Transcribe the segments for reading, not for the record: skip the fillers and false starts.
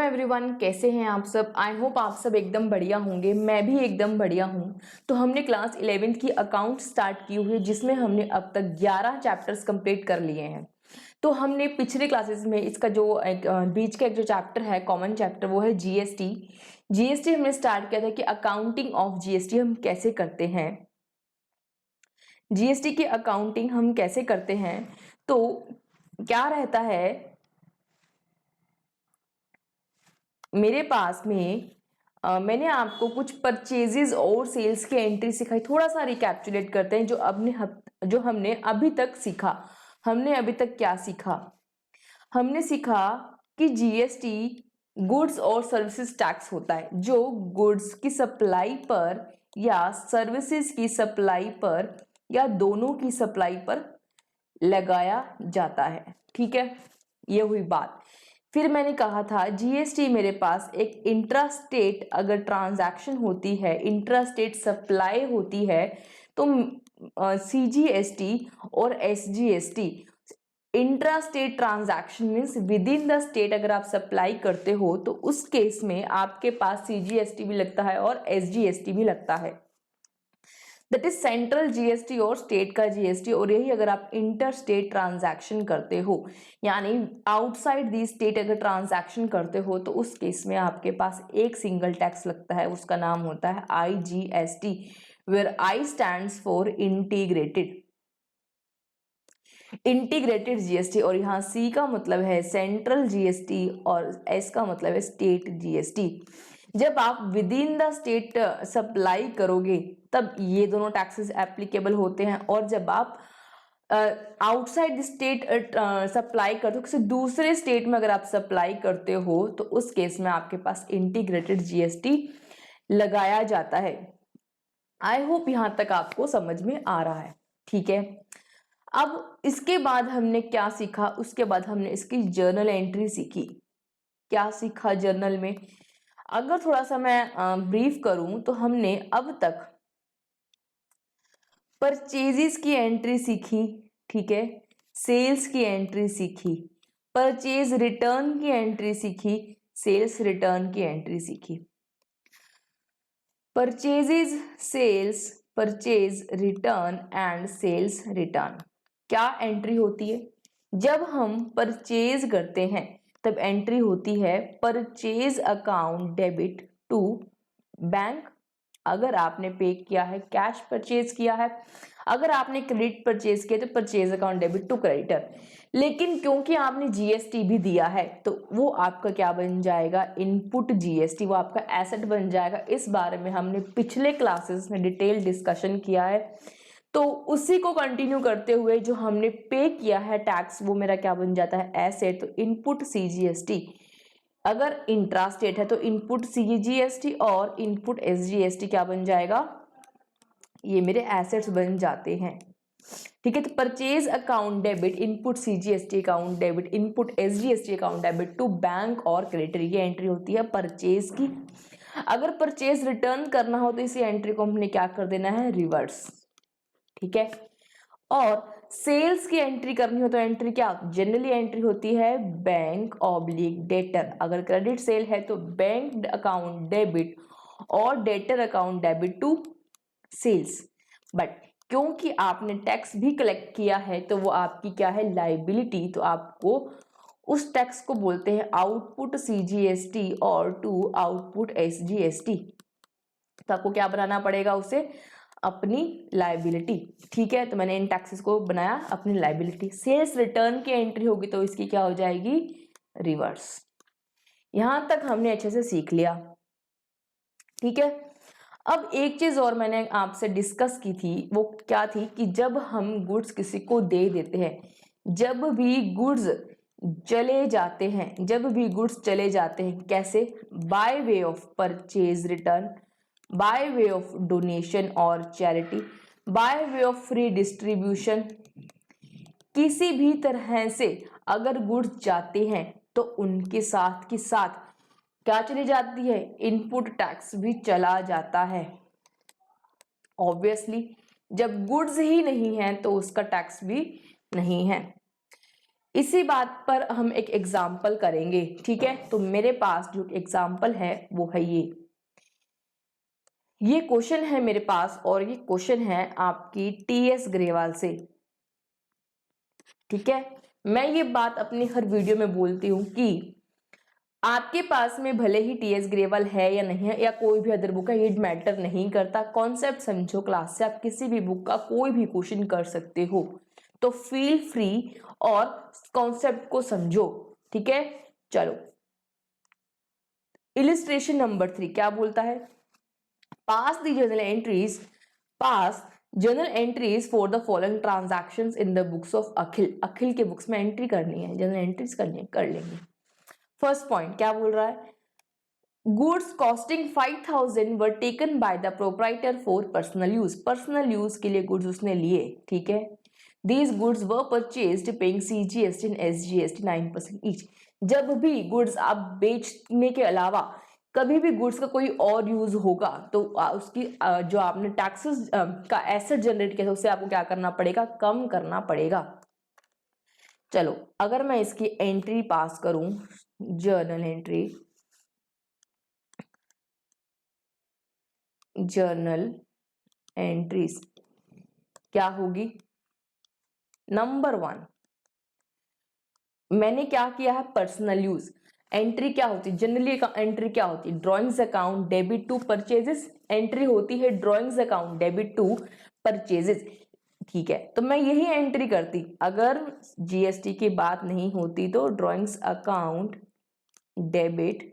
Everyone, कैसे हैं आप सब। आई होप आप सब एकदम बढ़िया होंगे। मैं भी एकदम बढ़िया हूँ। तो हमने क्लास 11th की अकाउंट स्टार्ट की हुई है, जिसमें हमने अब तक 11 चैप्टर्स कंप्लीट कर लिए हैं। तो हमने पिछले क्लासेस में इसका जो एक बीच का एक जो चैप्टर है, कॉमन चैप्टर, वो है जीएसटी। जीएसटी हमने स्टार्ट किया था कि अकाउंटिंग ऑफ जीएसटी हम कैसे करते हैं, जीएसटी की अकाउंटिंग हम कैसे करते हैं। तो क्या रहता है, मेरे पास में मैंने आपको कुछ परचेजेस और सेल्स की एंट्री सिखाई। थोड़ा सा रिकैप्चुलेट करते हैं जो हमने अभी तक सीखा। हमने अभी तक क्या सीखा? हमने सीखा कि जीएसटी गुड्स और सर्विसेज टैक्स होता है, जो गुड्स की सप्लाई पर या सर्विसेज की सप्लाई पर या दोनों की सप्लाई पर लगाया जाता है। ठीक है, ये हुई बात। फिर मैंने कहा था जीएसटी मेरे पास एक इंट्रा स्टेट अगर ट्रांजैक्शन होती है, इंट्रा स्टेट सप्लाई होती है, तो सीजीएसटी और SGST, intra state transaction means with in the state अगर आप सप्लाई करते हो तो उस केस में आपके पास सीजीएसटी भी लगता है और एसजीएसटी भी लगता है। दैट इज सेंट्रल जीएसटी और स्टेट का जीएसटी। और यही अगर आप इंटर स्टेट ट्रांजैक्शन करते हो, यानी आउटसाइड दी स्टेट अगर ट्रांजैक्शन करते हो, तो उस केस में आपके पास एक सिंगल टैक्स लगता है, उसका नाम होता है IGST, where I stands for integrated GST. और यहाँ सी का मतलब है सेंट्रल जीएसटी और एस का मतलब है स्टेट जीएसटी। जब आप with in the state supply करोगे तब ये दोनों टैक्सेस एप्लीकेबल होते हैं, और जब आप आउटसाइड द स्टेट सप्लाई करते हो, किसी दूसरे स्टेट में अगर आप सप्लाई करते हो, तो उस केस में आपके पास इंटीग्रेटेड जीएसटी लगाया जाता है। आई होप यहां तक आपको समझ में आ रहा है। ठीक है, अब इसके बाद हमने क्या सीखा? उसके बाद हमने इसकी जर्नल एंट्री सीखी। क्या सीखा जर्नल में? अगर थोड़ा सा मैं ब्रीफ करूं तो हमने अब तक परचेजेस की एंट्री सीखी, ठीक है, सेल्स की एंट्री सीखी, परचेज रिटर्न की एंट्री सीखी, सेल्स रिटर्न की एंट्री सीखी। Purchases, sales, purchase return and sales return क्या एंट्री होती है? जब हम परचेज करते हैं तब एंट्री होती है purchase account debit to bank, अगर आपने पे किया है, कैश परचेज किया है। अगर आपने क्रेडिट परचेज किया तो purchase account debit to creditor. लेकिन क्योंकि आपने जीएसटी भी दिया है तो वो आपका क्या बन जाएगा? इनपुट जीएसटी, वो आपका एसेट बन जाएगा। इस बारे में हमने पिछले क्लासेस में डिटेल डिस्कशन किया है, तो उसी को कंटिन्यू करते हुए जो हमने पे किया है टैक्स, वो मेरा क्या बन जाता है? एसेट। तो इनपुट सीजीएसटी, अगर इंट्रा स्टेट है तो इनपुट सीजीएसटी और इनपुट एसजीएसटी क्या बन जाएगा? ये मेरे एसेट्स बन जाते हैं। ठीक है, तो purchase account debit, input CGST account debit, input SGST account debit to bank और क्रेडिटर, ये एंट्री होती है परचेज की। अगर परचेज रिटर्न करना हो तो इसी एंट्री को हमने क्या कर देना है? रिवर्स। ठीक है, और सेल्स की एंट्री करनी हो तो एंट्री क्या जनरली एंट्री होती है? Bank oblique debtor. अगर क्रेडिट सेल है तो बैंक अकाउंट डेबिट और debtor account debit to sales. But क्योंकि आपने टैक्स भी कलेक्ट किया है तो वो आपकी क्या है? लाइबिलिटी। तो आपको उस टैक्स को बोलते हैं आउटपुट सीजीएसटी और टू आउटपुट एसजीएसटी। तो आपको क्या बनाना पड़ेगा? उसे अपनी लाइबिलिटी। ठीक है, तो मैंने इन टैक्सेस को बनाया अपनी लाइबिलिटी। सेल्स रिटर्न की एंट्री होगी तो इसकी क्या हो जाएगी? रिवर्स। यहां तक हमने अच्छे से सीख लिया। ठीक है, अब एक चीज और मैंने आपसे डिस्कस की थी, वो क्या थी कि जब हम गुड्स किसी को दे देते हैं, जब भी गुड्स चले जाते हैं, कैसे? By way of purchase return, by way of donation और charity, by way of free distribution, किसी भी तरह से अगर गुड्स जाते हैं तो उनके साथ के साथ क्या चली जाती है? इनपुट टैक्स भी चला जाता है। ऑब्वियसली जब गुड्स ही नहीं है तो उसका टैक्स भी नहीं है। इसी बात पर हम एक एग्जाम्पल करेंगे, ठीक है। तो मेरे पास जो एग्जाम्पल है वो है ये क्वेश्चन है मेरे पास, और ये क्वेश्चन है आपकी टीएस ग्रेवाल से, ठीक है। मैं ये बात अपनी हर वीडियो में बोलती हूँ कि आपके पास में भले ही टीएस ग्रेवाल है या नहीं है, या कोई भी अदर बुक है, ये मैटर नहीं करता। कॉन्सेप्ट समझो, क्लास से आप किसी भी बुक का कोई भी क्वेश्चन कर सकते हो, तो फील फ्री और कॉन्सेप्ट को समझो, ठीक है। चलो, इलिस्ट्रेशन नंबर 3 क्या बोलता है? Pass the journal entries, pass journal entries for the following transactions in the books of Akhil. Akhil के बुक्स में एंट्री करनी है, जर्नल एंट्रीज करनी है, कर लेंगे। फर्स्ट पॉइंट क्या बोल रहा है? Goods costing 5000 were taken by the proprietor for personal use. Personal use के लिए गुड्स उसने लिए, ठीक है। These goods were purchased paying CGST and SGST 9% each. जब भी गुड्स आप बेचने के अलावा कभी भी गुड्स का कोई और यूज होगा, तो उसकी जो आपने टैक्सेस का एसेट जनरेट किया था उससे आपको क्या करना पड़ेगा? कम करना पड़ेगा। चलो, अगर मैं इसकी एंट्री पास करूं, जर्नल एंट्री, जर्नल एंट्रीज क्या होगी? नंबर 1, मैंने क्या किया है? Personal use. एंट्री क्या होती है जनरली? एंट्री क्या होती है? Drawings account debit to purchases. Entry होती है drawings account debit to purchases, ठीक है। तो मैं यही एंट्री करती, अगर GST की बात नहीं होती तो drawings account debit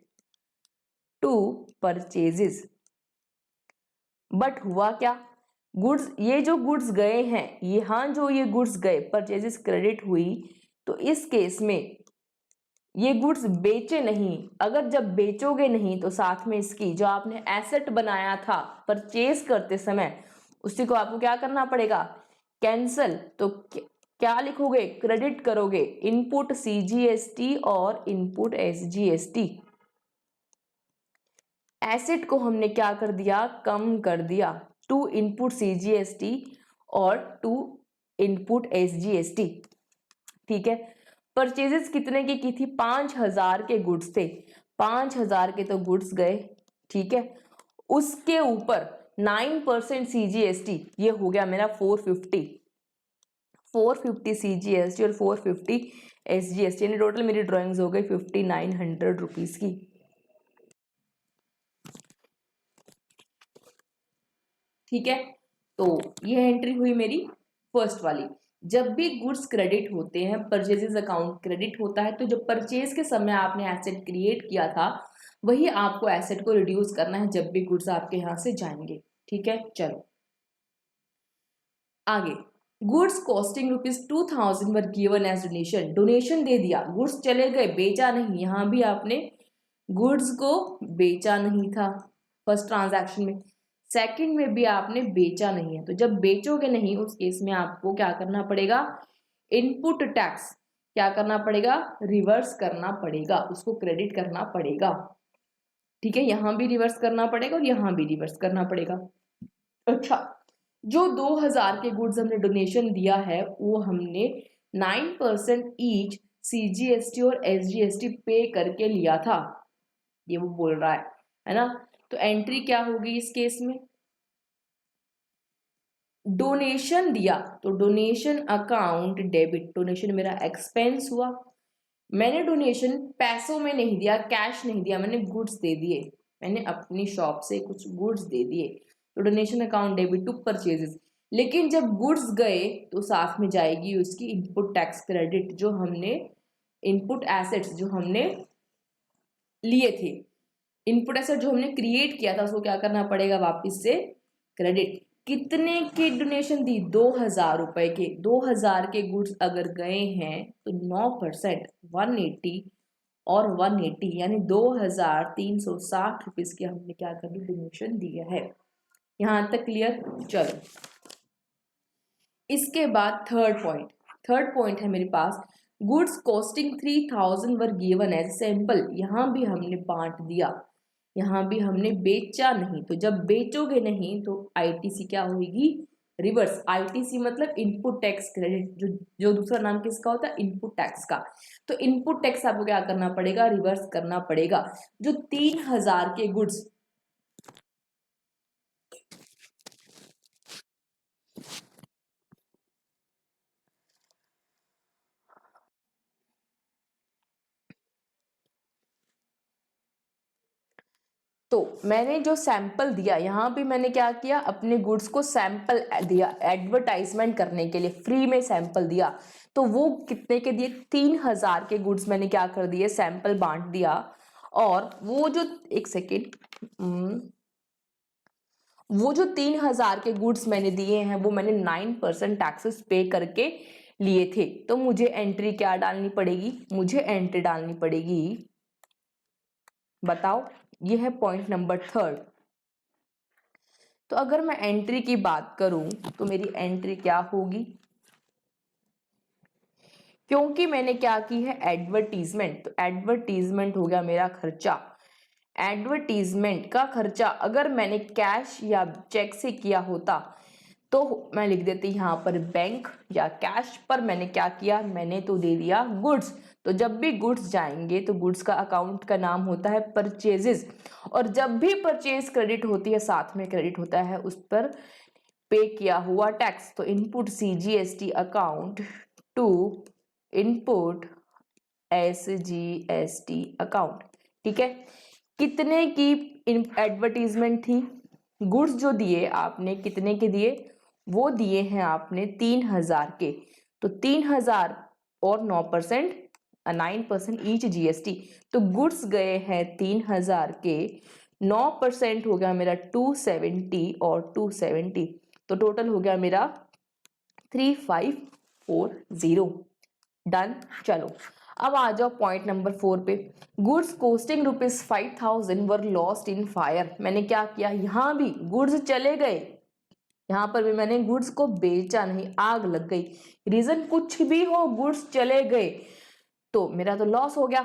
to purchases. But हुआ क्या? गुड्स, ये जो गुड्स गए हैं, यहाँ जो ये गुड्स गए, परचेजेस क्रेडिट हुई, तो इस केस में ये गुड्स बेचे नहीं। अगर जब बेचोगे नहीं तो साथ में इसकी जो आपने एसेट बनाया था परचेज करते समय, उसी को आपको क्या करना पड़ेगा? कैंसल। तो क्या लिखोगे? क्रेडिट करोगे इनपुट CGST और इनपुट SGST। एसेट को हमने क्या कर दिया? कम कर दिया। टू इनपुट CGST और टू इनपुट SGST, ठीक है। परचेजेस कितने की थी? 5000 के गुड्स थे, 5000 के तो गुड्स गए, ठीक है। उसके ऊपर 9% CGST, ये हो गया मेरा 450 CGST और 450 SGST, यानी टोटल मेरी ड्राइंग्स हो गई 5900 रुपीज की, ठीक है। तो ये एंट्री हुई मेरी फर्स्ट वाली। जब भी गुड्स क्रेडिट होते हैं, परचेजेस अकाउंट क्रेडिट होता है, तो जब परचेज के समय आपने एसेट क्रिएट किया था, वही आपको एसेट को रिड्यूस करना है जब भी गुड्स आपके यहां से जाएंगे, ठीक है। चलो आगे, goods costing ₹2000 were given as donation. Donation दे दिया, गुड्स चले गए, बेचा नहीं। यहां भी आपने गुड्स को बेचा नहीं था फर्स्ट ट्रांजैक्शन में, सेकंड में भी आपने बेचा नहीं है। तो जब बेचोगे नहीं, उस केस में आपको क्या करना पड़ेगा? इनपुट टैक्स क्या करना पड़ेगा? रिवर्स करना पड़ेगा, उसको क्रेडिट करना पड़ेगा, ठीक है। यहां भी रिवर्स करना पड़ेगा और यहां भी रिवर्स करना पड़ेगा। अच्छा, जो 2000 के गुड्स हमने डोनेशन दिया है, वो हमने 9% ईच CGST और SGST पे करके लिया था, ये वो बोल रहा है ना। तो एंट्री क्या होगी इस केस में? डोनेशन दिया तो डोनेशन अकाउंट डेबिट, डोनेशन मेरा एक्सपेंस हुआ। मैंने डोनेशन पैसों में नहीं दिया, कैश नहीं दिया, मैंने गुड्स दे दिए, मैंने अपनी शॉप से कुछ गुड्स दे दिए, तो donation account debit to purchases. लेकिन जब गुड्स गए तो साथ में जाएगी उसकी इनपुट टैक्स क्रेडिट, जो हमने इनपुट एसेट्स जो हमने लिए थे, इनपुट एसेट जो हमने क्रिएट किया था, उसको क्या करना पड़ेगा? वापस से क्रेडिट। कितने की डोनेशन दी? 2000 रुपए के। 2000 के गुड्स अगर गए हैं तो 9% 180 और 180 यानी 2360 रुपीज की हमने क्या कर डोनेशन दिया है। यहां तक क्लियर? चलो, इसके बाद थर्ड पॉइंट है मेरे पास, goods costing 3000 were given as sample. यहां भी हमने बांट दिया, यहां भी हमने बेचा नहीं। तो जब बेचोगे नहीं तो ITC क्या होगी? रिवर्स, आईटीसी मतलब इनपुट टैक्स क्रेडिट, जो दूसरा नाम किसका होता है, इनपुट टैक्स का। तो इनपुट टैक्स आपको क्या करना पड़ेगा, रिवर्स करना पड़ेगा। जो 3000 के गुड्स, तो मैंने जो सैंपल दिया यहाँ पे, मैंने क्या किया, अपने गुड्स को सैंपल दिया एडवर्टाइजमेंट करने के लिए, फ्री में सैंपल दिया। तो वो कितने के दिए, 3000 के गुड्स मैंने क्या कर दिए, सैंपल बांट दिया। और वो जो, एक सेकेंड, वो जो 3000 के गुड्स मैंने दिए हैं वो मैंने 9% टैक्सेस पे करके लिए थे। तो मुझे एंट्री क्या डालनी पड़ेगी, मुझे एंट्री डालनी पड़ेगी, बताओ, ये है पॉइंट नंबर 3। तो अगर मैं एंट्री की बात करूं तो मेरी एंट्री क्या होगी, क्योंकि मैंने क्या की है, एडवर्टीजमेंट, तो एडवर्टीजमेंट हो गया मेरा खर्चा। एडवर्टीजमेंट का खर्चा अगर मैंने कैश या चेक से किया होता तो मैं लिख देती यहाँ पर बैंक या कैश, पर मैंने क्या किया, मैंने तो दे दिया गुड्स। तो जब भी गुड्स जाएंगे तो गुड्स का अकाउंट का नाम होता है परचेजेस, और जब भी परचेज क्रेडिट होती है साथ में क्रेडिट होता है उस पर पे किया हुआ टैक्स। तो input CGST account to input SGST account. ठीक है, कितने की एडवर्टीजमेंट थी, गुड्स जो दिए आपने कितने के दिए, वो दिए हैं आपने 3000 के। तो 3000 और 9%, 9% ईच जीएसटी, तो गुड्स गए हैं 3000 के, 9% हो गया मेरा 270 और 270, तो टोटल हो गया मेरा 3540। डन। चलो अब आ जाओ पॉइंट नंबर 4 पे। Goods costing ₹5000 were lost in fire. मैंने क्या किया, यहाँ भी गुड्स चले गए, यहाँ पर भी मैंने गुड्स को बेचा नहीं, आग लग गई, रीजन कुछ भी हो, गुड्स चले गए, तो मेरा तो लॉस हो गया।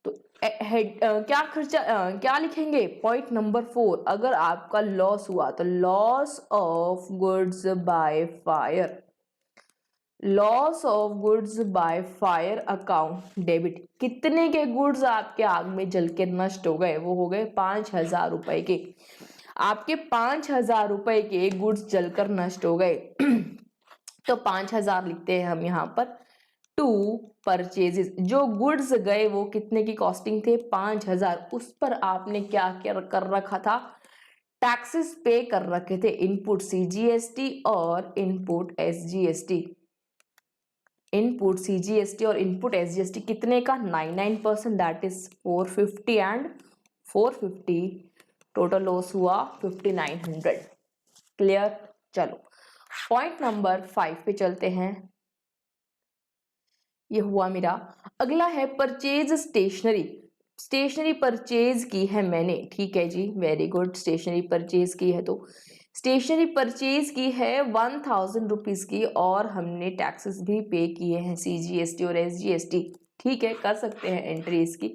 तो क्या खर्चा, क्या लिखेंगे, पॉइंट नंबर 4, अगर आपका लॉस हुआ तो loss of goods by fire, loss of goods by fire account debit. कितने के गुड्स आपके आग में जल के नष्ट हो गए, वो हो गए 5000 रुपए के। आपके 5000 रुपए के गुड्स जलकर नष्ट हो गए तो 5000 लिखते हैं हम यहाँ पर। टू परचेजेस, जो गुड्स गए वो कितने की कॉस्टिंग थे, 5000, उस पर आपने क्या क्या कर रखा था, टैक्सेस पे कर रखे थे, इनपुट सीजीएसटी और इनपुट एसजीएसटी। इनपुट सीजीएसटी और इनपुट एसजीएसटी कितने का, 99%, that is 450 and 450, total loss हुआ 5900। क्लियर। चलो पॉइंट नंबर 5 पे चलते हैं, ये हुआ मेरा। अगला है परचेज स्टेशनरी। स्टेशनरी परचेज की है मैंने, ठीक है जी, वेरी गुड, स्टेशनरी परचेज की है। तो स्टेशनरी परचेज की है 1000 रुपीज की, और हमने टैक्सेस भी पे किए हैं, सीजीएसटी और एसजीएसटी। ठीक है, कर सकते हैं एंट्री इसकी।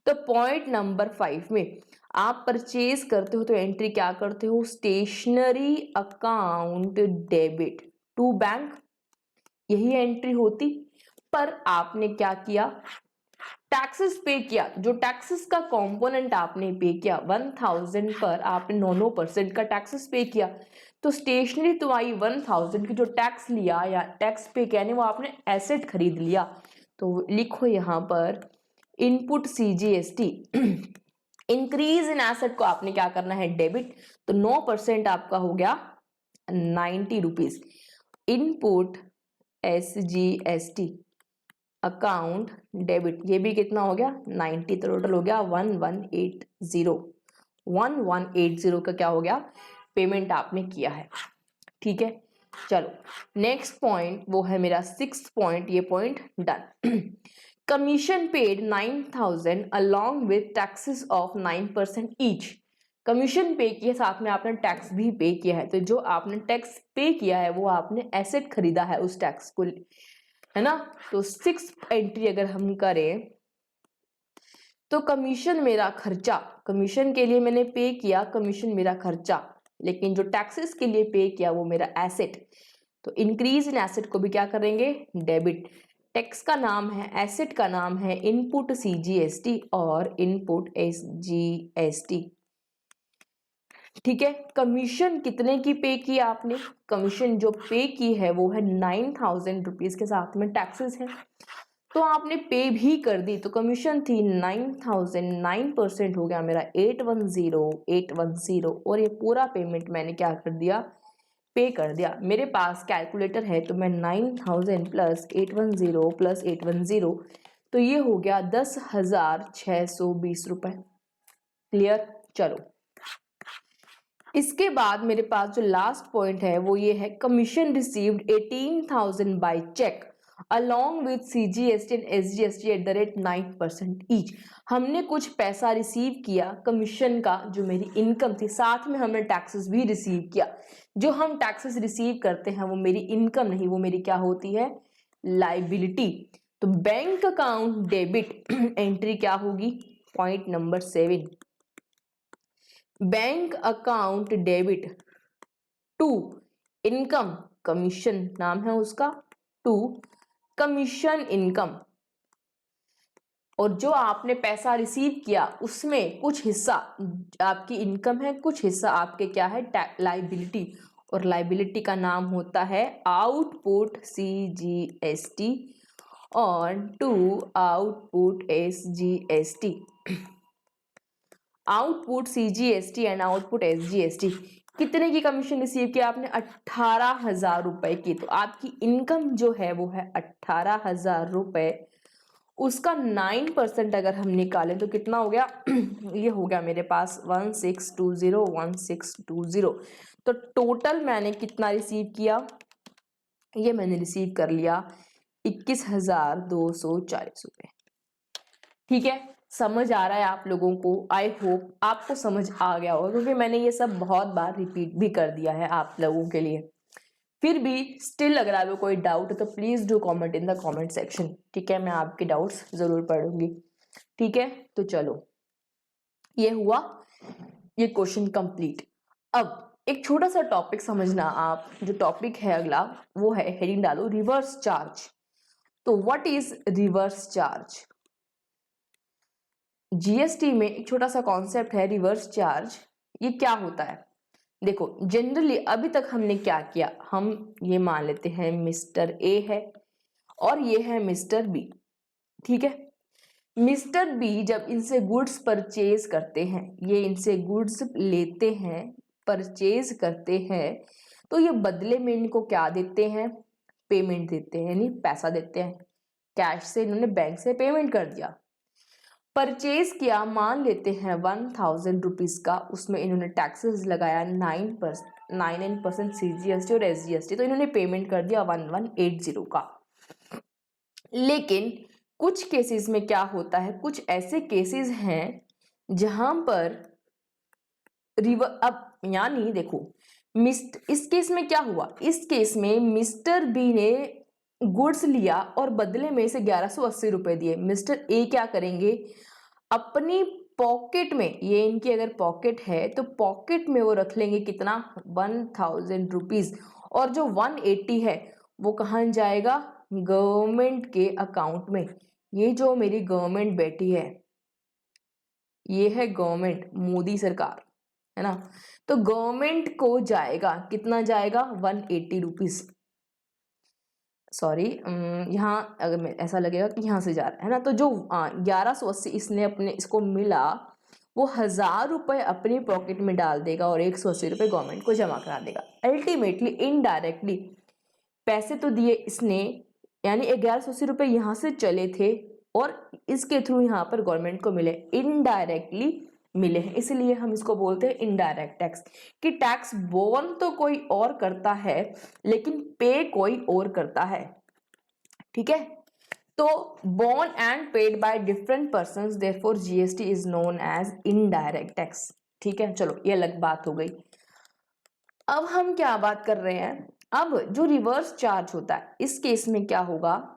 तो पॉइंट नंबर 5 में आप परचेज करते हो तो एंट्री क्या करते हो, stationery account debit to bank, यही एंट्री होती। पर आपने क्या किया, टैक्सेस पे किया, जो टैक्सेस का कंपोनेंट आपने पे किया 1000 पर आपने 9% का टैक्सेस पे किया। तो स्टेशनरी तो आई 1000 की, जो टैक्स लिया या टैक्स पे किया नहीं, वो आपने एसेट खरीद लिया। तो लिखो यहाँ पर input CGST, increase in asset को आपने क्या करना है, डेबिट। तो 9% आपका हो गया 90 rupees. Input SGST account debit, ये भी कितना हो गया 90, तो टोटल हो गया 1180। 1180 का क्या हो गया, पेमेंट आपने किया है। ठीक है, चलो नेक्स्ट पॉइंट वो है मेरा 6th पॉइंट, ये point done. Commission paid 9000 along with taxes of 9% each. Commission पे किया, साथ में आपने टैक्स भी पे किया है। तो जो आपने टैक्स पे किया है वो आपने एसेट खरीदा है उस टैक्स को, है ना। तो 6th एंट्री अगर हम करें तो कमीशन मेरा खर्चा, कमीशन के लिए मैंने पे किया, कमीशन मेरा खर्चा, लेकिन जो टैक्सेस के लिए पे किया वो मेरा एसेट, तो इंक्रीज इन एसेट को भी क्या करेंगे, डेबिट। टैक्स का नाम है, एसेट का नाम है इनपुट CGST और इनपुट SGST। ठीक है, कमीशन कितने की पे की आपने, कमीशन जो पे की है वो है 9,000 रुपीज के साथ में टैक्सेस है, तो आपने पे भी कर दी, तो कमीशन थी 9,000, 9% हो गया मेरा 810 और ये पूरा पेमेंट मैंने क्या कर दिया, पे कर दिया। मेरे पास कैलकुलेटर है तो मैं 9,000 प्लस 810 प्लस 810, तो ये हो गया 10,620 रुपए। क्लियर। चलो इसके बाद मेरे पास जो लास्ट पॉइंट है वो ये है, commission received 18,000 by cheque along with CGST and SGST at the rate 9% each. हमने कुछ पैसा रिसीव किया कमीशन का, जो मेरी इनकम थी, साथ में हमने टैक्सेस भी रिसीव किया। जो हम टैक्सेस रिसीव करते हैं वो मेरी इनकम नहीं, वो मेरी क्या होती है, लाइबिलिटी। तो बैंक अकाउंट डेबिट एंट्री क्या होगी, point number 7, bank account debit to income, commission नाम है उसका, टू कमीशन इनकम, और जो आपने पैसा रिसीव किया उसमें कुछ हिस्सा आपकी इनकम है, कुछ हिस्सा आपके क्या है, लाइबिलिटी, और लाइबिलिटी का नाम होता है आउटपुट CGST और to output SGST। Output CGST and output SGST, कितने की कमीशन रिसीव किया आपने, 18,000 रुपए की। तो आपकी इनकम जो है वो है 18,000 रुपए, उसका 9% अगर हम निकालें तो कितना हो गया ये हो गया मेरे पास 1620। तो टोटल मैंने कितना रिसीव किया, ये मैंने रिसीव कर लिया 21,240 रुपए। ठीक है, समझ आ रहा है आप लोगों को, आई होप आपको समझ आ गया होगा, क्योंकि मैंने ये सब बहुत बार रिपीट भी कर दिया है आप लोगों के लिए। फिर भी स्टिल अगर आपको कोई डाउट है तो please do comment in the comment section. ठीक है, मैं आपके डाउट्स जरूर पढ़ूंगी। ठीक है, तो चलो ये हुआ ये क्वेश्चन कंप्लीट। अब एक छोटा सा टॉपिक समझना आप, जो टॉपिक है अगला वो है, हेडिंग डालो रिवर्स चार्ज। तो what is reverse charge, GST में एक छोटा सा कॉन्सेप्ट है रिवर्स चार्ज। ये क्या होता है, देखो जनरली अभी तक हमने क्या किया, हम ये मान लेते हैं मिस्टर ए है और ये है मिस्टर बी। ठीक है, मिस्टर बी जब इनसे गुड्स परचेज करते हैं, ये इनसे गुड्स लेते हैं, परचेज करते हैं, तो ये बदले में इनको क्या देते हैं, पेमेंट देते हैं, यानी पैसा देते हैं। कैश से इन्होंने बैंक से पेमेंट कर दिया, परचेज किया, मान लेते हैं 1,000 रुपीज का, उसमें इन्होंने टैक्सेस लगाया 9% CGST और SGST, तो इन्होंने पेमेंट कर दिया 1180 का। लेकिन कुछ केसेस में क्या होता है, कुछ ऐसे केसेस हैं जहां पर अब यानी देखो इस केस में क्या हुआ, इस केस में मिस्टर बी ने गुड्स लिया और बदले में से 1180 रुपए दिए। मिस्टर ए क्या करेंगे, अपनी पॉकेट में, ये इनकी अगर पॉकेट है तो पॉकेट में वो रख लेंगे कितना, 1,000 रुपीज, और जो 180 है वो कहाँ जाएगा, गवर्नमेंट के अकाउंट में। ये जो मेरी गवर्नमेंट बैठी है, ये है गवर्नमेंट, मोदी सरकार है ना, तो गवर्नमेंट को जाएगा, कितना जाएगा, 180 रुपीज। सॉरी, यहाँ अगर मैं ऐसा लगेगा कि यहाँ से जा रहा है ना, तो जो 1180 इसने अपने इसको मिला, वो 1,000 रुपए अपनी पॉकेट में डाल देगा और 180 रुपए गवर्नमेंट को जमा करा देगा। अल्टीमेटली इनडायरेक्टली पैसे तो दिए इसने, यानी 1180 रुपए यहाँ से चले थे और इसके थ्रू यहाँ पर गवर्नमेंट को मिले, इनडायरेक्टली मिले हैं, इसलिए हम इसको बोलते हैं इनडायरेक्ट टैक्स। कि टैक्स बोर्न तो कोई और करता है लेकिन पे कोई और करता है। ठीक है, तो borne and paid by different persons, therefore GST is known as indirect tax. ठीक है, चलो ये अलग बात हो गई। अब हम क्या बात कर रहे हैं, अब जो रिवर्स चार्ज होता है इस केस में क्या होगा,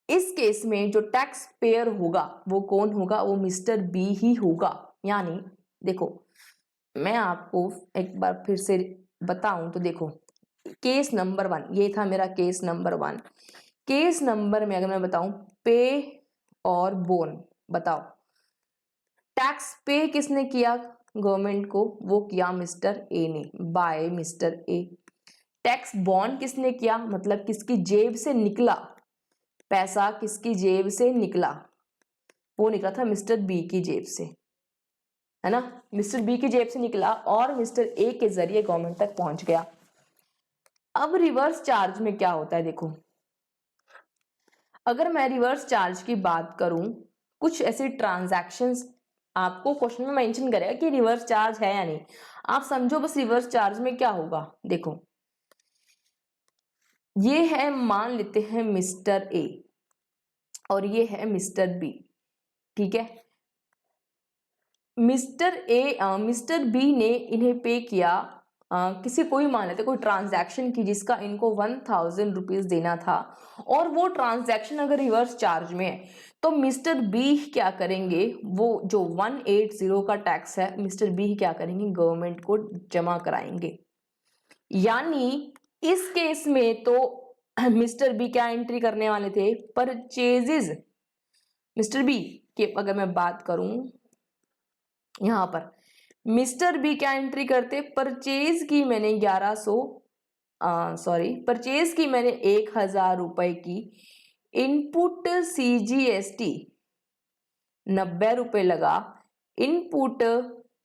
इस केस में जो टैक्स पेयर होगा वो कौन होगा, वो मिस्टर बी ही होगा। यानी देखो मैं आपको एक बार फिर से बताऊं तो देखो, केस नंबर 1 ये था मेरा केस नंबर 1। केस नंबर में अगर मैं बताऊं पे और बोन, बताओ टैक्स पे किसने किया गवर्नमेंट को, वो किया मिस्टर ए ने, बाय मिस्टर ए। टैक्स बॉन्ड किसने किया, मतलब किसकी जेब से निकला पैसा, किसकी जेब से निकला, वो निकला था मिस्टर बी की जेब से, है ना, मिस्टर बी की जेब से निकला और मिस्टर ए के जरिए गवर्नमेंट तक पहुंच गया। अब रिवर्स चार्ज में क्या होता है देखो, अगर मैं रिवर्स चार्ज की बात करूं, कुछ ऐसे ट्रांजैक्शंस आपको क्वेश्चन में मेंशन करेगा कि रिवर्स चार्ज है या नहीं, आप समझो बस रिवर्स चार्ज में क्या होगा। देखो ये है, मान लेते हैं मिस्टर ए और ये है मिस्टर बी, ठीक है। मिस्टर बी ने इन्हें पे किया, किसी कोई मान लेते कोई ट्रांजैक्शन की जिसका इनको 1000 रुपीज देना था, और वो ट्रांजैक्शन अगर रिवर्स चार्ज में है तो मिस्टर बी क्या करेंगे, वो जो 180 का टैक्स है मिस्टर बी क्या करेंगे, गवर्नमेंट को जमा कराएंगे। यानी इस केस में तो मिस्टर बी क्या एंट्री करने वाले थे, परचेजेस। मिस्टर बी की अगर मैं बात करूं यहां पर, मिस्टर बी क्या एंट्री करते, परचेज की मैंने परचेज की मैंने 1000 रुपए की, इनपुट CGST 90 रुपए लगा, इनपुट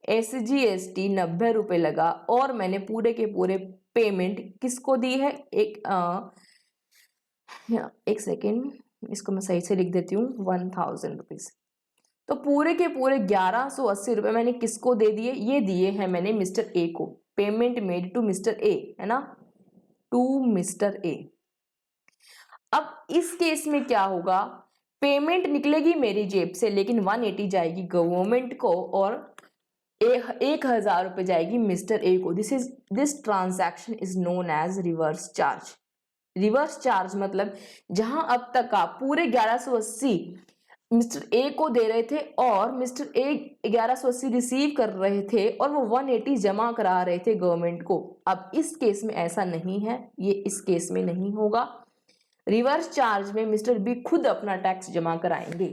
SGST 90 रुपए लगा, और मैंने पूरे के पूरे पेमेंट किसको दी है, एक सेकेंड इसको मैं सही से लिख देती हूँ, 1000 रुपीज। तो पूरे के पूरे 1180 रुपए मैंने किसको दे दिए, ये दिए हैं मैंने मिस्टर ए को, payment made to mister A, है ना, टू मिस्टर ए। अब इस केस में क्या होगा, पेमेंट निकलेगी मेरी जेब से लेकिन 180 जाएगी गवर्नमेंट को और 1000 रुपए जाएगी मिस्टर ए को। This transaction is known as reverse charge. Reverse charge मतलब जहां अब तक आप पूरे 1180 मिस्टर ए को दे रहे थे और मिस्टर ए 1180 रिसीव कर रहे थे और वो 180 जमा करा रहे थे गवर्नमेंट को। अब इस केस में ऐसा नहीं है, ये इस केस में नहीं होगा। रिवर्स चार्ज में मिस्टर बी खुद अपना टैक्स जमा कराएंगे,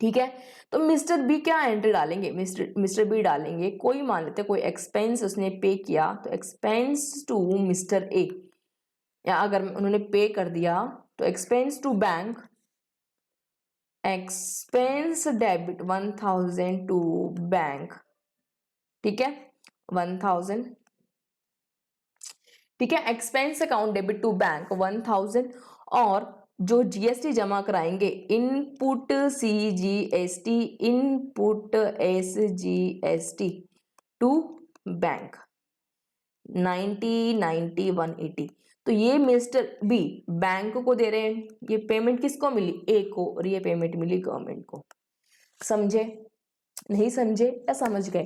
ठीक है। तो मिस्टर बी क्या एंट्री डालेंगे, मिस्टर बी डालेंगे कोई, मान लेते कोई एक्सपेंस उसने पे किया, तो एक्सपेंस टू मिस्टर ए, या अगर उन्होंने पे कर दिया तो expense to bank, expense debit 1000 to bank, ठीक है 1000, ठीक है, expense account debit to bank 1000, और जो जीएसटी जमा कराएंगे input CGST, input SGST to bank 90, 90, 180। तो ये मिस्टर बी बैंक को दे रहे हैं, ये पेमेंट किसको मिली, ए को, और ये पेमेंट मिली गवर्नमेंट को। समझे, नहीं समझे या समझ गए,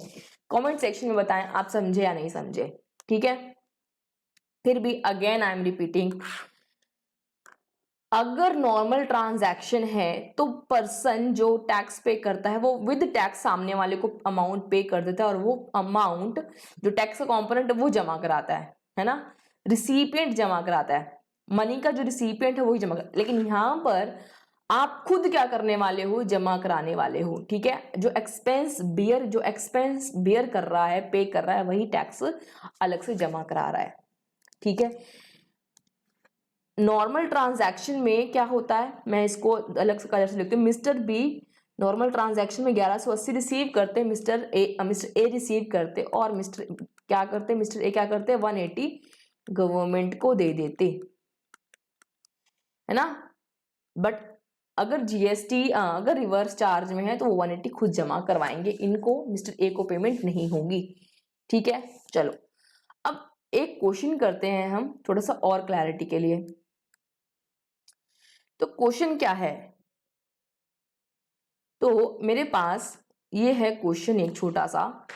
कमेंट सेक्शन में बताएं आप समझे या नहीं समझे, ठीक है। फिर भी अगेन आई एम रिपीटिंग, अगर नॉर्मल ट्रांजैक्शन है तो पर्सन जो टैक्स पे करता है वो विद टैक्स सामने वाले को अमाउंट पे कर देता है और वो अमाउंट जो टैक्स का कॉम्पोनेंट है वो जमा कराता है ना, रिसिपिएंट जमा कराता है, मनी का जो रिसिपिएंट है वही जमा कराता है। लेकिन यहाँ पर आप खुद क्या करने वाले हो, जमा कराने वाले हो, ठीक है। जो एक्सपेंस बियर कर रहा है, पे कर रहा है, वही टैक्स अलग से जमा करा रहा है, ठीक है। नॉर्मल ट्रांजैक्शन में क्या होता है, मैं इसको अलग से कलर से लिखती हूँ, मिस्टर बी नॉर्मल ट्रांजैक्शन में 1180 रिसीव करते, मिस्टर ए रिसीव करते, और मिस्टर ए क्या करते 180 गवर्नमेंट को दे देते, है ना। बट अगर जीएसटी अगर रिवर्स चार्ज में है तो वो 180 खुद जमा करवाएंगे, इनको मिस्टर ए को पेमेंट नहीं होगी, ठीक है। चलो अब एक क्वेश्चन करते हैं हम थोड़ा सा और क्लैरिटी के लिए। तो क्वेश्चन क्या है, तो मेरे पास ये है क्वेश्चन एक छोटा सा,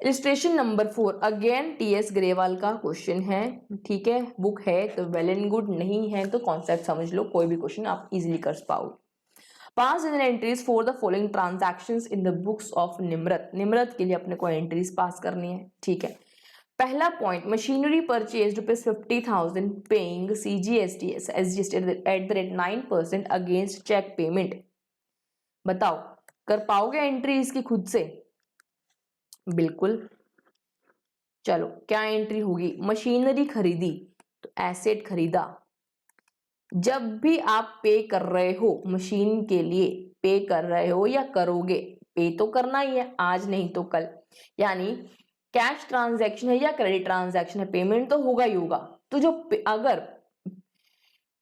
illustration number 4 again TS Grewal का क्वेश्चन है, ठीक है। बुक है तो वेल एंड गुड, नहीं है तो कॉन्सेप्ट समझ लो, कोई भी क्वेश्चन आप इजीली कर पाओ। Pass in entries for the following transactions in the books of Nimrat. Nimrat के लिए अपने को एंट्रीज पास करनी है, ठीक है। पहला point, machinery purchase ₹50,000 paying CGST at the rate 9% against cheque payment. बताओ कर पाओगे एंट्री इसकी खुद से? बिल्कुल। चलो क्या एंट्री होगी? मशीनरी खरीदी तो एसेट खरीदा। जब भी आप पे कर रहे हो मशीन के लिए, पे कर रहे हो या करोगे, पे तो करना ही है, आज नहीं तो कल, यानी कैश ट्रांजैक्शन है या क्रेडिट ट्रांजैक्शन है, पेमेंट तो होगा ही होगा। तो जो अगर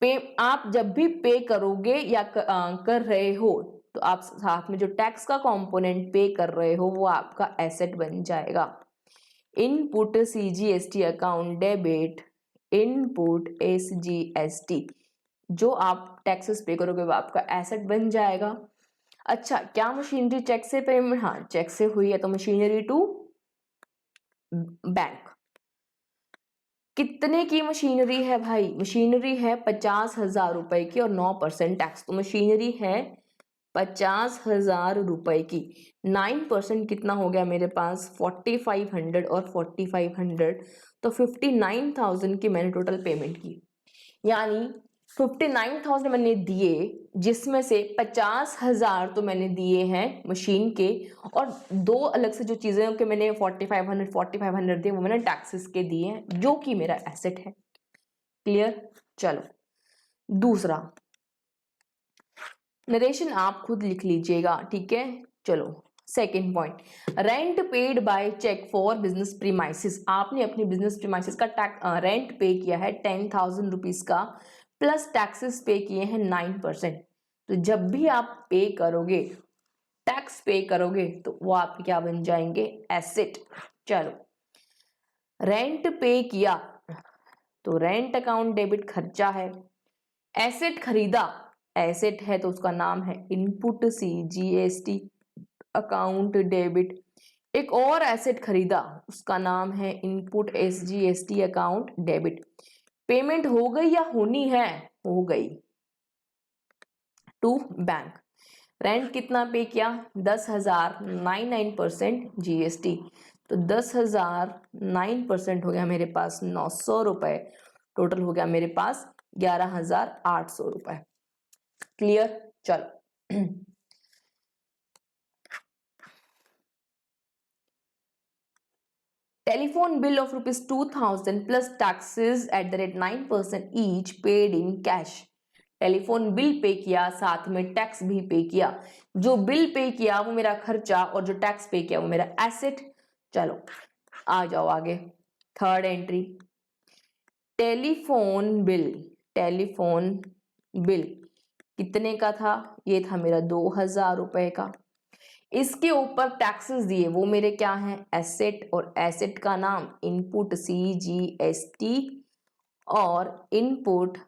पे आप जब भी पे करोगे या कर रहे हो तो आप साथ में जो टैक्स का कंपोनेंट पे कर रहे हो वो आपका एसेट बन जाएगा। Input CGST account debit, input SGST, जो आप टैक्सेस पे करोगे वो आपका एसेट बन जाएगा। अच्छा, क्या मशीनरी चेक से पेमेंट? हाँ, चेक से हुई है तो मशीनरी टू बैंक। कितने की मशीनरी है भाई? मशीनरी है 50,000 रुपए की और 9% टैक्स, तो मशीनरी है 50,000 रुपए की। 9% कितना हो गया मेरे पास? 4500 और 4500, तो 59,000 की मैंने टोटल पेमेंट की। यानी 59,000 मैंने दिए, जिसमें से 50,000 तो मैंने दिए हैं मशीन के, और दो अलग से जो चीजें के मैंने 4500 दिए वो मैंने टैक्सेस के दिए हैं, जो कि मेरा एसेट है। क्लियर? चलो दूसरा नरेशन आप खुद लिख लीजिएगा, ठीक है। चलो second point, rent paid by cheque for business premises. आपने अपनी बिजनेस प्रीमाइसिस का रेंट पे किया है 10,000 रुपीज का, प्लस टैक्सेस पे किए हैं 9%। तो जब भी आप पे करोगे, टैक्स पे करोगे, तो वो आपके क्या बन जाएंगे? एसेट। चलो रेंट पे किया तो रेंट अकाउंट डेबिट खर्चा है। एसेट खरीदा, एसेट है तो उसका नाम है इनपुट CGST अकाउंट डेबिट। एक और एसेट खरीदा, उसका नाम है input SGST account debit. Payment हो गई या होनी है? हो गई, टू बैंक। रेंट कितना पे किया? 10,000, 9% GST, तो 10,000 9% हो गया मेरे पास 900 रुपए, टोटल हो गया मेरे पास 11,800 रुपए। क्लियर? चलो telephone bill of ₹2,000 plus taxes at the rate 9% each paid in cash. Telephone bill pay किया, साथ में टैक्स भी पे किया। जो बिल पे किया वो मेरा खर्चा और जो टैक्स पे किया वो मेरा एसेट। चलो आ जाओ आगे। Third entry, telephone bill. Telephone bill कितने का था? ये था मेरा 2,000 रुपए का। इसके ऊपर टैक्सेस दिए, वो मेरे क्या हैं? एसेट, और एसेट का नाम इनपुट CGST और इनपुट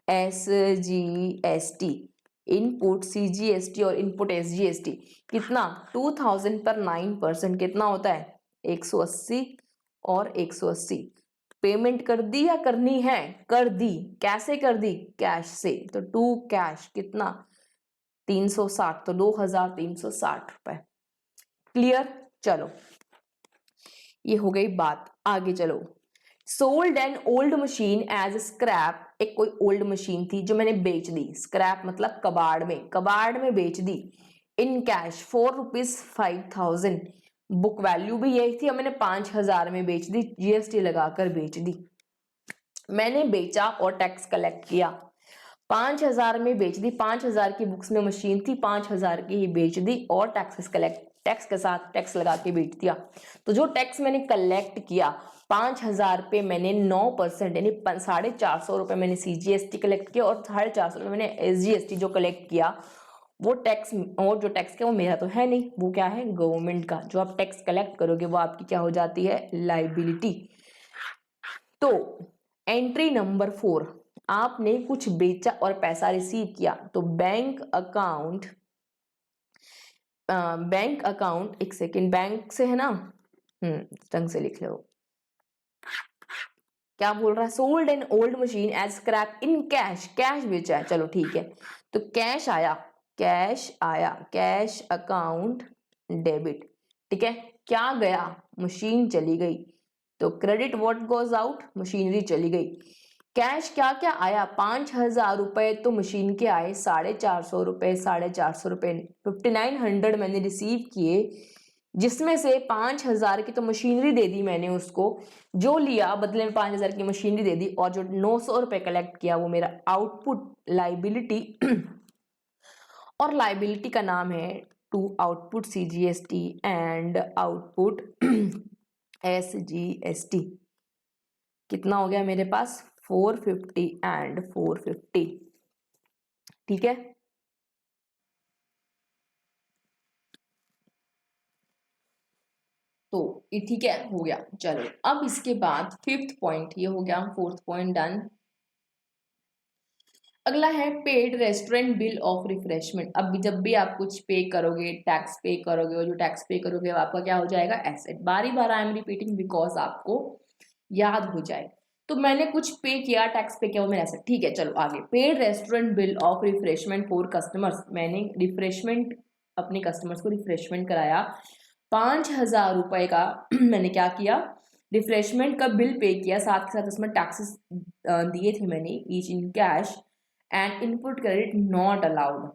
SGST। इनपुट CGST और इनपुट SGST कितना? 2,000 पर 9% कितना होता है? 180 और 180। पेमेंट कर दी या करनी है? कर दी। कैसे कर दी? कैश से, तो टू कैश कितना? 360, तो 2,360 रुपए। क्लियर? चलो ये हो गई बात। आगे चलो, sold an old machine as scrap. एक कोई ओल्ड मशीन थी जो मैंने बेच दी, स्क्रैप मतलब कबाड़ में, कबाड़ में बेच दी। In cash for ₹5,000, book value भी यही थी, मैंने 5,000 में बेच दी, GST लगाकर बेच दी। मैंने बेचा और टैक्स कलेक्ट किया। 5,000 में बेच दी, 5,000 की बुक्स में मशीन थी, 5,000 की ही बेच दी और टैक्स के साथ टैक्स लगा के बेच दिया। तो जो टैक्स मैंने कलेक्ट किया 5,000 पे, मैंने 9% यानी 450 रुपए मैंने CGST कलेक्ट किया और 450 रुपए मैंने SGST जो कलेक्ट किया, वो टैक्स, और जो टैक्स किया वो मेरा तो है नहीं, वो क्या है? गवर्नमेंट का। जो आप टैक्स कलेक्ट करोगे वो आपकी क्या हो जाती है? लाइबिलिटी। तो एंट्री नंबर 4, आपने कुछ बेचा और पैसा रिसीव किया, तो बैंक अकाउंट, एक सेकेंड, बैंक से है ना, ढंग से लिख लो। क्या बोल रहा है, sold an old machine as scrap in cash, cash बेचा है, चलो ठीक है। तो कैश आया, कैश आया, कैश अकाउंट डेबिट, ठीक है। क्या गया, मशीन चली गई, तो credit what goes out, machinery चली गई। कैश क्या क्या आया, 5,000 रुपए तो मशीन के आए, 450 रुपए, 450 रुपए 5900 मैंने रिसीव किए, जिसमें से 5,000 की तो मशीनरी दे दी मैंने उसको, जो लिया बदले में 5,000 की मशीनरी दे दी, और जो 900 रुपए कलेक्ट किया वो मेरा आउटपुट लाइबिलिटी और लाइबिलिटी का नाम है to output CGST and output SGST। कितना हो गया मेरे पास, 450 एंड 450, ठीक है। तो ये ठीक है, हो गया। चलो अब इसके बाद फिफ्थ पॉइंट ये हो गया, फोर्थ पॉइंट डन। अगला है paid restaurant bill of refreshment. अब जब भी आप कुछ पे करोगे, टैक्स पे करोगे, और जो टैक्स पे करोगे वो आपका क्या हो जाएगा, एसेट। बारी बार आई एम रिपीटिंग बिकॉज आपको याद हो जाए। तो मैंने कुछ पे किया, टैक्स पे किया, वो मेरा एसेट, ठीक है। चलो आगे, paid restaurant bill of refreshment for customers. मैंने रिफ्रेशमेंट, अपने कस्टमर्स को रिफ्रेशमेंट कराया, 5,000 रुपए का मैंने क्या किया, रिफ्रेशमेंट का बिल पे किया, साथ के साथ उसमें टैक्सेस दिए थे मैंने, each in cash, and input credit not allowed.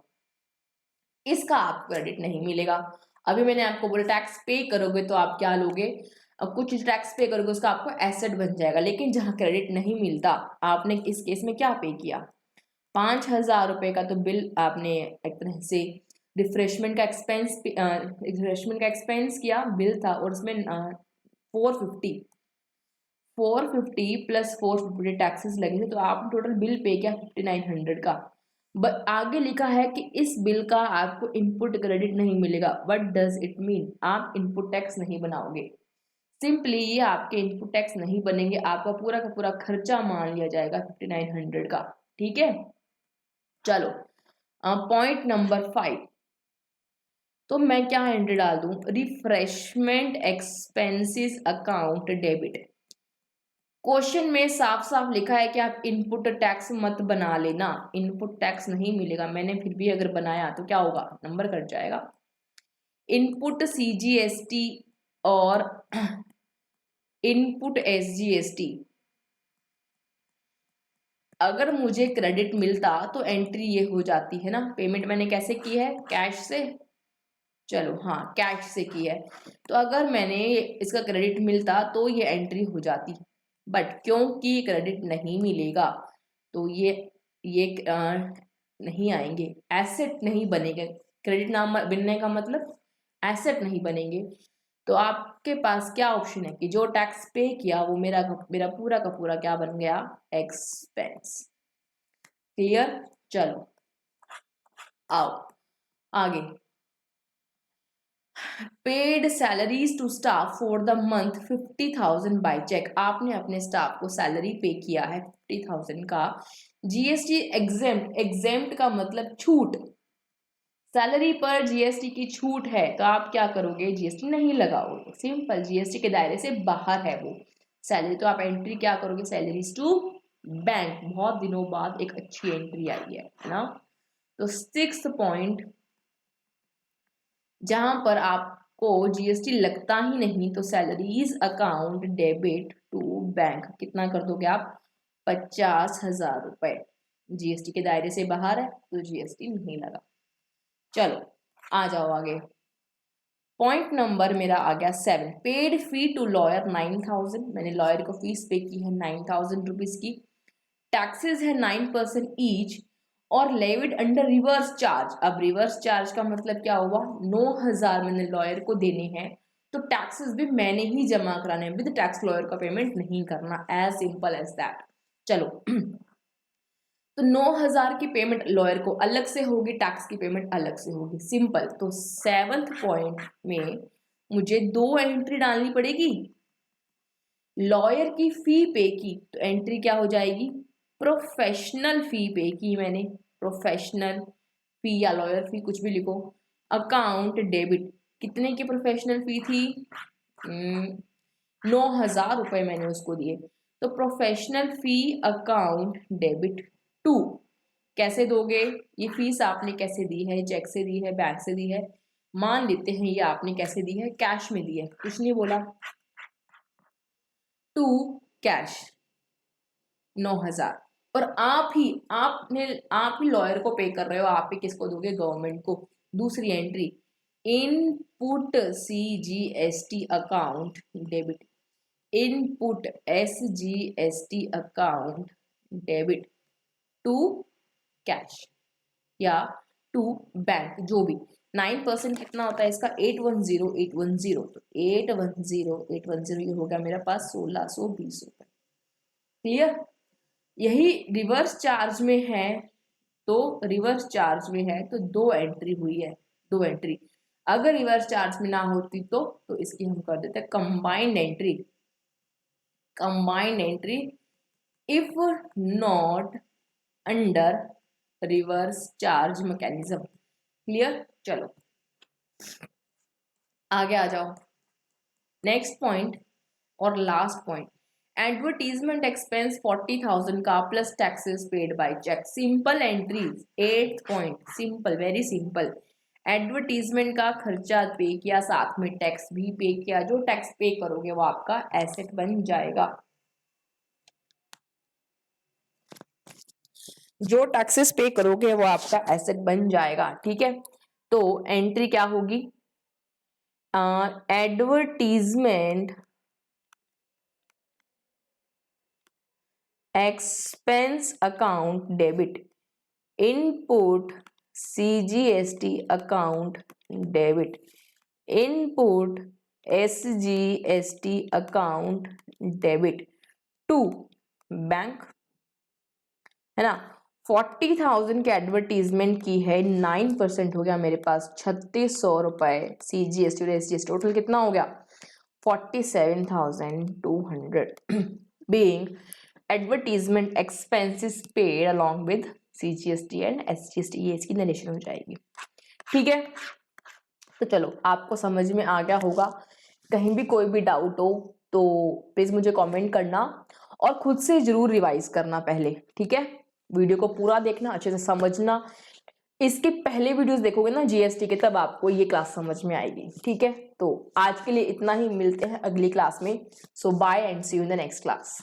इसका आपको क्रेडिट नहीं मिलेगा। अभी मैंने आपको बोला टैक्स पे करोगे तो आप क्या लोगे, कुछ टैक्स पे करोगे उसका आपको एसेट बन जाएगा, लेकिन जहां क्रेडिट नहीं मिलता, आपने इस केस में क्या पे किया, 5,000 रुपए का तो बिल आपने एक तरह से रिफ्रेशमेंट का एक्सपेंस किया, बिल था, और उसमें 450 प्लस 450 टैक्सेस लगे थे, तो आपने टोटल बिल पे किया 5900 का। बट आगे लिखा है कि इस बिल का आपको इनपुट क्रेडिट नहीं मिलेगा। व्हाट डज इट मीन, आप इनपुट टैक्स नहीं बनाओगे, सिंपली ये आपके इनपुट टैक्स नहीं बनेंगे, आपका पूरा का पूरा खर्चा मान लिया जाएगा 5900 का, ठीक है। चलो पॉइंट नंबर 5, तो मैं क्या एंट्री डाल दूं, refreshment expenses account debit. Question में साफ साफ लिखा है कि आप इनपुट टैक्स मत बना लेना, इनपुट टैक्स नहीं मिलेगा। मैंने फिर भी अगर बनाया तो क्या होगा, नंबर कट जाएगा। इनपुट CGST और इनपुट SGST, अगर मुझे क्रेडिट मिलता तो एंट्री ये हो जाती है ना, पेमेंट मैंने कैसे की है, कैश से, चलो हाँ कैश से की है, तो अगर मैंने इसका क्रेडिट मिलता तो ये एंट्री हो जाती, बट क्योंकि क्रेडिट नहीं मिलेगा तो ये नहीं आएंगे, एसेट नहीं बनेंगे। क्रेडिट ना बनने का मतलब एसेट नहीं बनेंगे। तो आपके पास क्या ऑप्शन है कि जो टैक्स पे किया वो मेरा मेरा पूरा का पूरा क्या बन गया, एक्सपेंस। क्लियर, चलो आओ आगे। Paid salaries to staff for the month 50,000 by cheque. आपने अपने स्टाफ को सैलरी पे किया है 50,000 का, GST एग्जेम्प्ट, एग्जेम्प्ट का मतलब छूट, सैलरी पर GST की छूट है, तो आप क्या करोगे, GST नहीं लगाओगे, सिंपल, GST के दायरे से बाहर है वो सैलरी, तो आप एंट्री क्या करोगे, सैलरीज टू बैंक। बहुत दिनों बाद एक अच्छी एंट्री आई है ना। तो 6th पॉइंट, जहां पर आपको GST लगता ही नहीं, तो salaries account debit to bank, कितना कर दोगे आप, 50,000 रुपए। GST के दायरे से बाहर है तो GST नहीं लगा। चलो आ जाओ आगे। पॉइंट नंबर मेरा आ गया 7, पेड फी टू लॉयर 9,000। मैंने लॉयर को फीस पे की है 9,000 रुपीज की, टैक्सेस है 9% ईच, और लेविड अंडर रिवर्स चार्ज। अब रिवर्स चार्ज का मतलब क्या हुआ, 9,000 मैंने लॉयर को देने हैं, तो टैक्सेस भी मैंने ही जमा कराने हैं, विद टैक्स लॉयर का पेमेंट नहीं करना, एज सिंपल एज दैट। चलो तो 9,000 की पेमेंट लॉयर को अलग से होगी, टैक्स की पेमेंट अलग से होगी, सिंपल। तो 7th पॉइंट में मुझे 2 एंट्री डालनी पड़ेगी। लॉयर की फी पे की तो एंट्री क्या हो जाएगी, प्रोफेशनल फी पे की मैंने, प्रोफेशनल फी या लॉयर फी कुछ भी लिखो। अकाउंट डेबिट, कितने की प्रोफेशनल फी थी, 9,000 रुपए मैंने उसको दिए, तो professional fee account debit to, कैसे दोगे? ये फीस आपने कैसे दी है? चेक से दी है, बैंक से दी है? मान लेते हैं ये आपने कैसे दी है? कैश में दी है, कुछ नहीं बोला। टू कैश 9,000, और आप ही लॉयर को पे कर रहे हो, आप ही किसको दोगे? गवर्नमेंट को। दूसरी entry, input CGST account debit, input SGST account debit to cash या टू बैंक, जो भी। 9% कितना होता है इसका? 810 तो 810 ये हो गया मेरे पास 1620 रुपए। क्लियर? यही रिवर्स चार्ज में है, तो रिवर्स चार्ज में है तो दो एंट्री हुई है, दो एंट्री। अगर रिवर्स चार्ज में ना होती तो इसकी हम कर देते combined entry, combined entry if not under reverse charge mechanism. Clear? चलो आगे आ जाओ। नेक्स्ट पॉइंट और लास्ट पॉइंट, एडवर्टीजमेंट एक्सपेंस 40,000 का plus taxes paid by cheque. Simple entries. 8th point, simple, very simple. Advertisement का खर्चा पे किया, साथ में टैक्स भी पे किया। जो टैक्स पे करोगे वो आपका एसेट बन जाएगा, जो टैक्सेस पे करोगे वो आपका एसेट बन जाएगा। ठीक है, तो एंट्री क्या होगी? Advertisement expense account debit, input CGST account debit, input SGST account debit to bank, है ना। 40,000 की एडवर्टीजमेंट की है, 9% हो गया मेरे पास 3600 रुपए। CGST और SGST टोटल कितना हो गया? 47,200 being advertisement expenses paid along with CGST and SGST, ये इसकी नरेशन हो जाएगी। ठीक है, तो चलो आपको समझ में आ गया होगा। कहीं भी कोई भी डाउट हो तो प्लीज मुझे कमेंट करना और खुद से जरूर रिवाइज करना पहले। ठीक है, वीडियो को पूरा देखना, अच्छे से समझना। इसके पहले वीडियोस देखोगे ना GST के, तब आपको ये क्लास समझ में आएगी। ठीक है, तो आज के लिए इतना ही, मिलते हैं अगली क्लास में। So bye and see you in the next class.